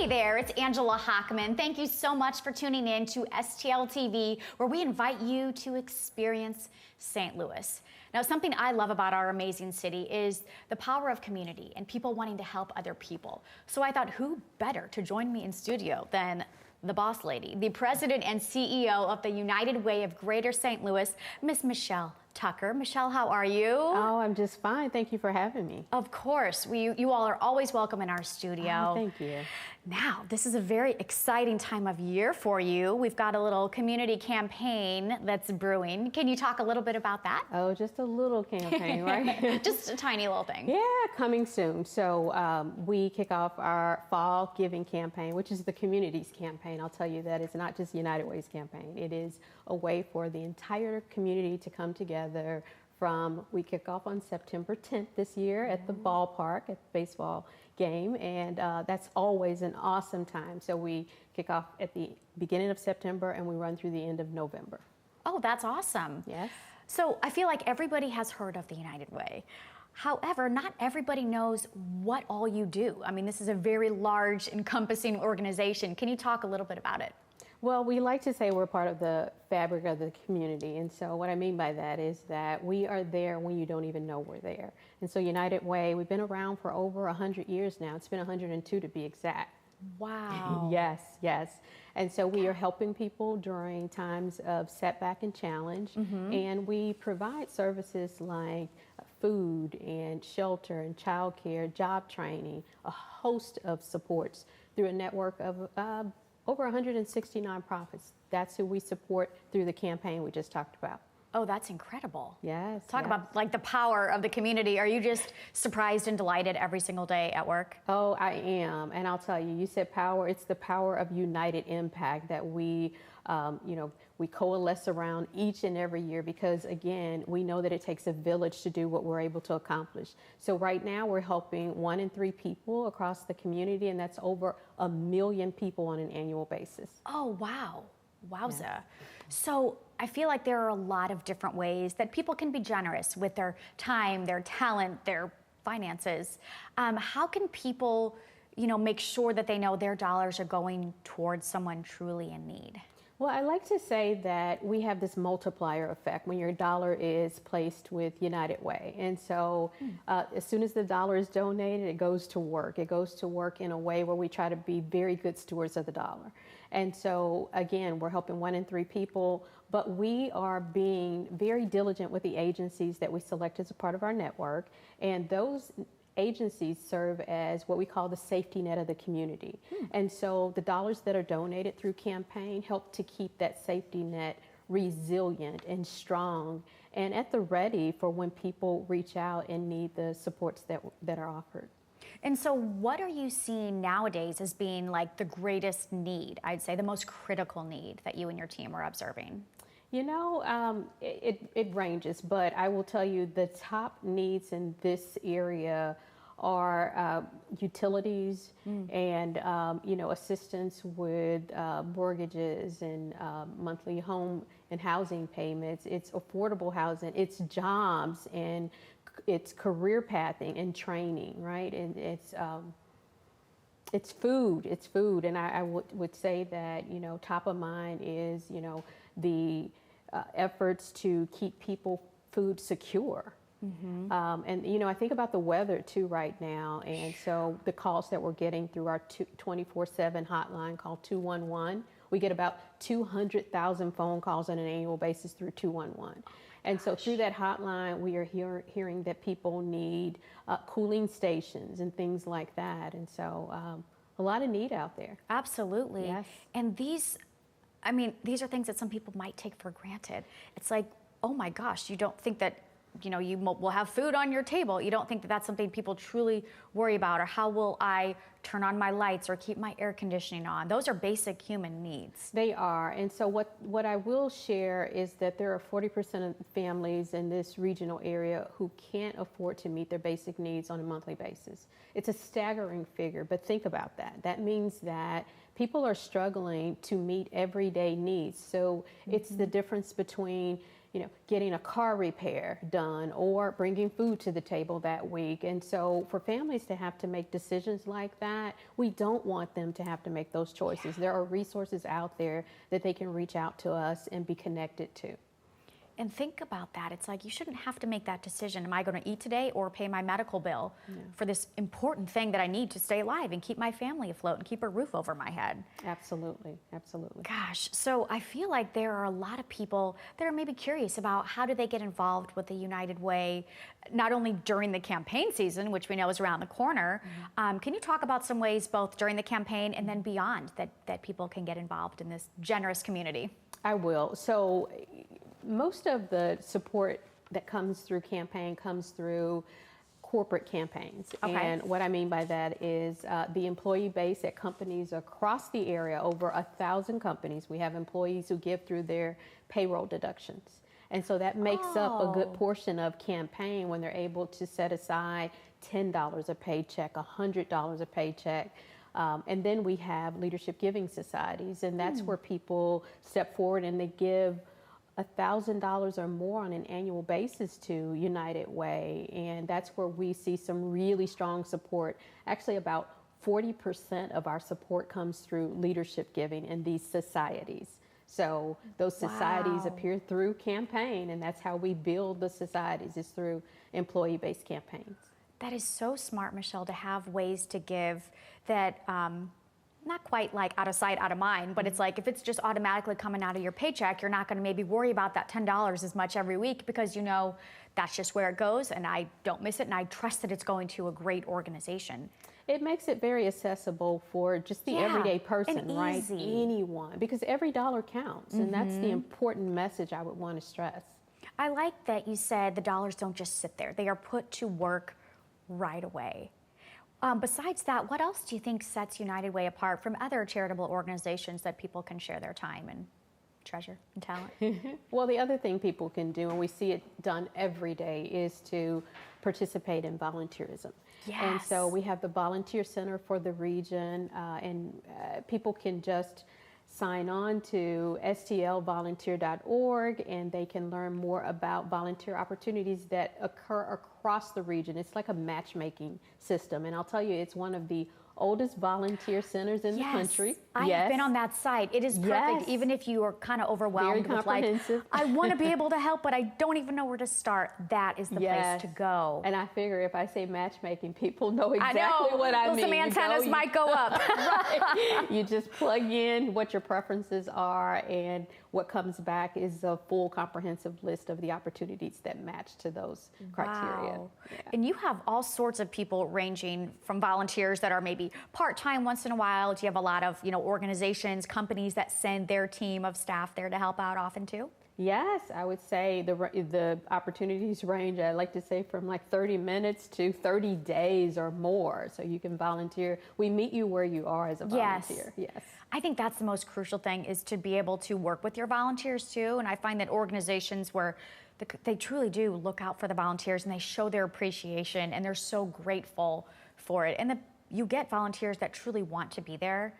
Hey there, it's Angela Hochman. Thank you so much for tuning in to STL TV, where we invite you to experience St. Louis. Now, something I love about our amazing city is the power of community and people wanting to help other people. So I thought, who better to join me in studio than the boss lady, the president and CEO of the United Way of Greater St. Louis, Miss Michelle Tucker. Michelle, how are you? Oh, I'm just fine. Thank you for having me. Of course. You all are always welcome in our studio. Oh, thank you. Now, this is a very exciting time of year for you. We've got a little community campaign that's brewing. Can you talk a little bit about that? Oh, just a little campaign, right? Just a tiny little thing. Yeah, coming soon. So we kick off our fall giving campaign, which is the community's campaign. I'll tell you that it's not just United Way's campaign. It is a way for the entire community to come together. We kick off on September 10th this year at the ballpark at the baseball game, and that's always an awesome time. So we kick off at the beginning of September and we run through the end of November. Oh, that's awesome. Yes. So I feel like everybody has heard of the United Way. However, not everybody knows what all you do. I mean, this is a very large, encompassing organization. Can you talk a little bit about it? Well, we like to say we're part of the fabric of the community. And so what I mean by that is that we are there when you don't even know we're there. And so United Way, we've been around for over 100 years now. It's been 102 to be exact. Wow. Yes, yes. And so we are helping people during times of setback and challenge. And we provide services like food and shelter and childcare, job training, a host of supports through a network of over 160 nonprofits. That's who we support through the campaign we just talked about. Oh, that's incredible. Yes. Talk about like the power of the community. Are you just surprised and delighted every single day at work? Oh, I am. And I'll tell you, you said power. It's the power of united impact that we coalesce around each and every year because, again, we know that it takes a village to do what we're able to accomplish. So right now we're helping 1 in 3 people across the community, and that's over 1 million people on an annual basis. Oh, wow. Wowza. Yeah. So I feel like there are a lot of different ways that people can be generous with their time, their talent, their finances. How can people, make sure that they know their dollars are going towards someone truly in need? Well, I like to say that we have this multiplier effect when your dollar is placed with United Way. And so as soon as the dollar is donated, it goes to work. It goes to work in a way where we try to be very good stewards of the dollar. And so, again, we're helping 1 in 3 people, but we are being very diligent with the agencies that we select as a part of our network. And those agencies serve as what we call the safety net of the community. And so the dollars that are donated through campaign help to keep that safety net resilient and strong and at the ready for when people reach out and need the supports that are offered. And so what are you seeing nowadays as being like the greatest need, I'd say the most critical need that you and your team are observing? It ranges, but I will tell you the top needs in this area are utilities and, assistance with mortgages and monthly home and housing payments. It's affordable housing, it's jobs, and it's career pathing and training, right? And it's food. And I would say that, top of mind is, the efforts to keep people food secure. And I think about the weather too right now, and so the calls that we're getting through our 24/7 hotline called 211, we get about 200,000 phone calls on an annual basis through 211. And so through that hotline, we are hearing that people need cooling stations and things like that. And so a lot of need out there. Absolutely. Yes. And these are things that some people might take for granted. It's like, oh my gosh, you don't think that, you will have food on your table. You don't think that that's something people truly worry about, or how will I turn on my lights or keep my air conditioning on? Those are basic human needs. They are. And so what I will share is that there are 40% of families in this regional area who can't afford to meet their basic needs on a monthly basis. It's a staggering figure, but think about that. That means that people are struggling to meet everyday needs. So it's the difference between getting a car repair done or bringing food to the table that week. And so for families to have to make decisions like that, we don't want them to have to make those choices. There are resources out there that they can reach out to us and be connected to. And think about that. It's like you shouldn't have to make that decision. Am I going to eat today or pay my medical bill for this important thing that I need to stay alive and keep my family afloat and keep a roof over my head? Absolutely, absolutely. Gosh, so I feel like there are a lot of people that are maybe curious about how do they get involved with the United Way, not only during the campaign season, which we know is around the corner. Can you talk about some ways both during the campaign and then beyond that people can get involved in this generous community? I will. So most of the support that comes through campaign comes through corporate campaigns. Okay. And what I mean by that is the employee base at companies across the area, over 1,000 companies. We have employees who give through their payroll deductions. And so that makes up a good portion of campaign when they're able to set aside $10 a paycheck, $100 a paycheck. And then we have leadership giving societies, and that's where people step forward and they give $1,000 or more on an annual basis to United Way. And that's where we see some really strong support. Actually, about 40% of our support comes through leadership giving in these societies. So those societies appear through campaign, and that's how we build the societies, is through employee-based campaigns. That is so smart, Michelle, to have ways to give that not quite like out of sight, out of mind, but it's like if it's just automatically coming out of your paycheck, you're not going to maybe worry about that $10 as much every week because you know that's just where it goes and I don't miss it and I trust that it's going to a great organization. It makes it very accessible for just the everyday person, and right? easy. Anyone, because every dollar counts, and that's the important message I would want to stress. I like that you said the dollars don't just sit there. They are put to work right away. Besides that, what else do you think sets United Way apart from other charitable organizations that people can share their time and treasure and talent? Well, the other thing people can do, and we see it done every day, is to participate in volunteerism. Yes. And so we have the Volunteer Center for the region, and people can just sign on to stlvolunteer.org and they can learn more about volunteer opportunities that occur across the region. It's like a matchmaking system, and I'll tell you, it's one of the oldest volunteer centers in the country. I've been on that site. It is perfect, even if you are kind of overwhelmed with like, I want to be able to help, but I don't even know where to start. That is the place to go. And I figure if I say matchmaking, people know exactly what I mean. Some antennas might go up. Right. You just plug in what your preferences are, and what comes back is a full comprehensive list of the opportunities that match to those criteria. Wow. Yeah. And you have all sorts of people ranging from volunteers that are maybe part-time once in a while. Do you have a lot of, organizations, companies that send their team of staff there to help out often too? Yes, I would say the opportunities range, I like to say, from like 30 minutes to 30 days or more. So you can volunteer. We meet you where you are as a volunteer. Yes. I think that's the most crucial thing, is to be able to work with your volunteers too. And I find that organizations where they truly do look out for the volunteers and they show their appreciation and they're so grateful for it. And you get volunteers that truly want to be there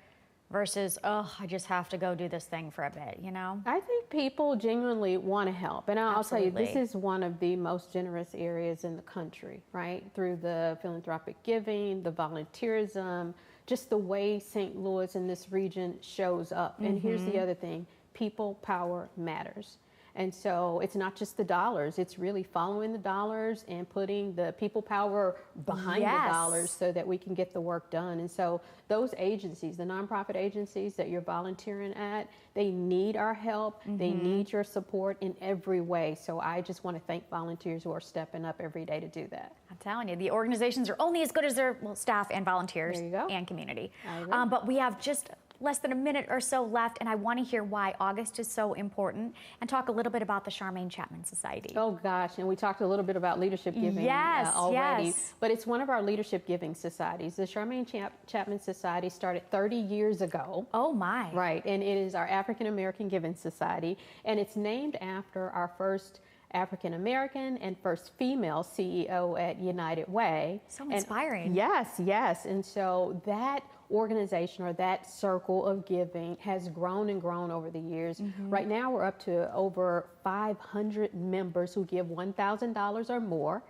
versus, I just have to go do this thing for a bit, I think people genuinely want to help. And I'll tell you, this is one of the most generous areas in the country, right? Through the philanthropic giving, the volunteerism, just the way St. Louis and this region shows up. And here's the other thing, people power matters. And so it's not just the dollars, it's really following the dollars and putting the people power behind the dollars so that we can get the work done. And so those agencies, the nonprofit agencies that you're volunteering at, they need our help, they need your support in every way. So I just want to thank volunteers who are stepping up every day to do that. I'm telling you, the organizations are only as good as their staff and volunteers and community. But we have just less than a minute or so left, and I want to hear why August is so important and talk a little bit about the Charmaine Chapman Society. Oh gosh, and we talked a little bit about leadership giving already, but it's one of our leadership giving societies. The Charmaine Chapman Society started 30 years ago. Oh my. Right, and it is our African American Giving Society, and it's named after our first African American and first female CEO at United Way. So inspiring. Yes. And so that organization or that circle of giving has grown and grown over the years. Right now we're up to over 500 members who give $1,000 or more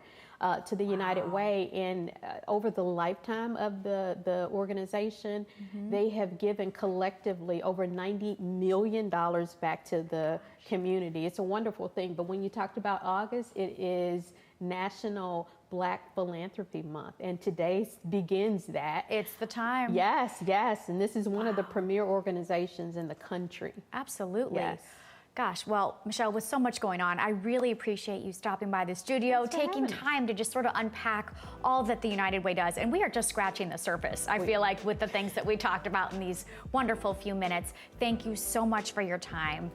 to the United Way. And over the lifetime of the organization, they have given collectively over $90 million back to the community. It's a wonderful thing. But when you talked about August, it is National Black Philanthropy Month, and today begins that. It's the time. Yes, and this is one of the premier organizations in the country. Absolutely. Yes. Gosh, well, Michelle, with so much going on, I really appreciate you stopping by the studio, taking time to just sort of unpack all that the United Way does. And we are just scratching the surface, I feel like, with the things that we talked about in these wonderful few minutes. Thank you so much for your time.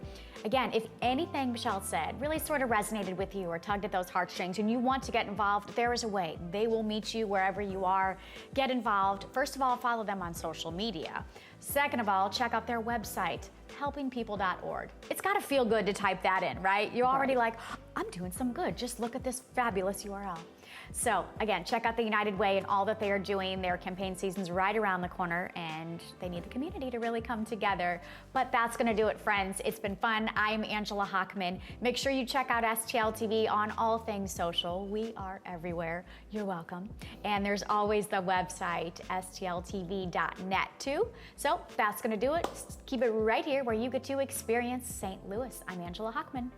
Again, if anything Michelle said really sort of resonated with you or tugged at those heartstrings and you want to get involved, there is a way. They will meet you wherever you are. Get involved. First of all, follow them on social media. Second of all, check out their website, helpingpeople.org. It's got to feel good to type that in, right? You're already like, I'm doing some good. Just look at this fabulous URL. So again, check out the United Way and all that they are doing. Their campaign season's right around the corner and they need the community to really come together. But that's going to do it, friends. It's been fun. I'm Angela Hochman. Make sure you check out STL TV on all things social. We are everywhere. You're welcome. And there's always the website, stltv.net too. So that's going to do it. Keep it right here where you get to experience St. Louis. I'm Angela Hochman.